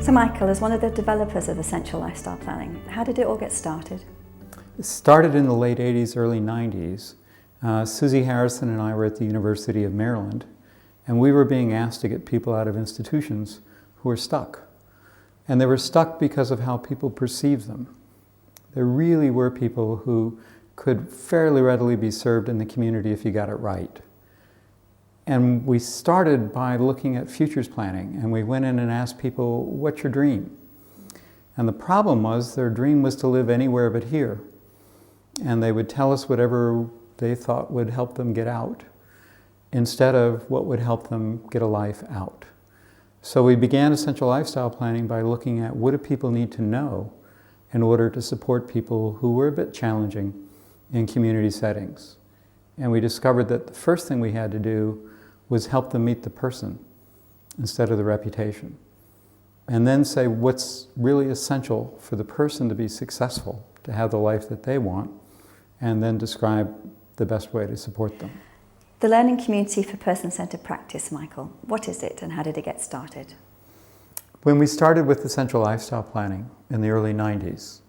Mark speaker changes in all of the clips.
Speaker 1: So Michael, as one of the developers of Essential Lifestyle Planning, how did it all get started?
Speaker 2: It started in the late 80s, early 90s. Susie Harrison and I were at the University of Maryland, and we were being asked to get people out of institutions who were stuck. And they were stuck because of how people perceived them. There really were people who could fairly readily be served in the community if you got it right. And we started by looking at futures planning, and we went in and asked people, what's your dream? And the problem was their dream was to live anywhere but here. And they would tell us whatever they thought would help them get out, instead of what would help them get a life out. So we began Essential Lifestyle Planning by looking at what do people need to know in order to support people who were a bit challenging in community settings. And we discovered that the first thing we had to do was help them meet the person instead of the reputation. And then say what's really essential for the person to be successful, to have the life that they want, and then describe the best way to support them.
Speaker 1: The Learning Community for Person-Centered Practice, Michael, what is it and how did it get started?
Speaker 2: When we started with Essential Lifestyle Planning in the early 90s,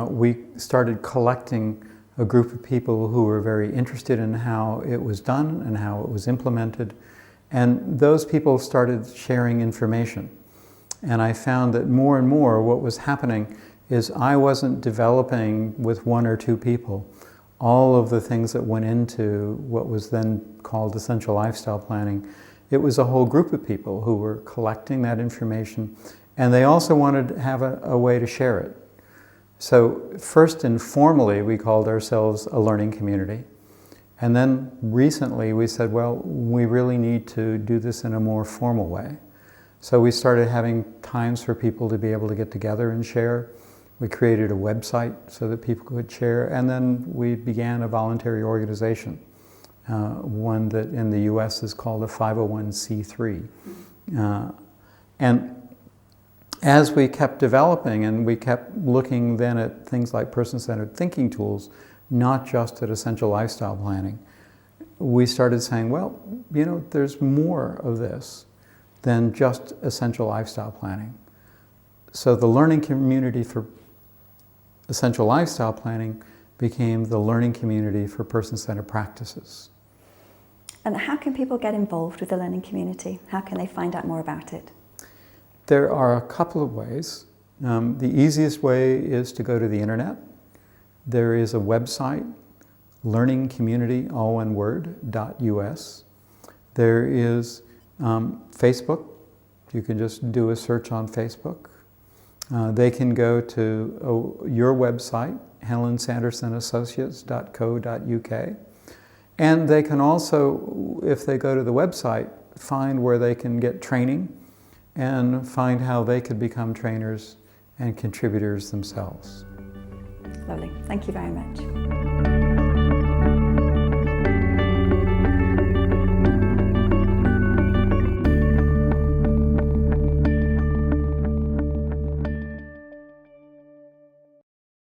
Speaker 2: we started collecting a group of people who were very interested in how it was done and how it was implemented. And those people started sharing information. And I found that more and more what was happening is I wasn't developing with one or two people all of the things that went into what was then called Essential Lifestyle Planning. It was a whole group of people who were collecting that information, and they also wanted to have a way to share it. So first, informally, we called ourselves a learning community. And then recently we said, well, we really need to do this in a more formal way. So we started having times for people to be able to get together and share. We created a website so that people could share, and then we began a voluntary organization, one that in the US is called a 501c3. And as we kept developing and we kept looking then at things like person-centered thinking tools, not just at Essential Lifestyle Planning, we started saying, well, you know, there's more of this than just Essential Lifestyle Planning. So the Learning Community for Essential Lifestyle Planning became the Learning Community for Person-Centered Practices.
Speaker 1: And how can people get involved with the learning community? How can they find out more about it?
Speaker 2: There are a couple of ways. The easiest way is to go to the internet. There is a website, learningcommunity, all one word, .us. There is Facebook. You can just do a search on Facebook. They can go to your website, helensandersonassociates.co.uk. And they can also, if they go to the website, find where they can get training and find how they could become trainers and contributors themselves.
Speaker 1: Lovely. Thank you very much.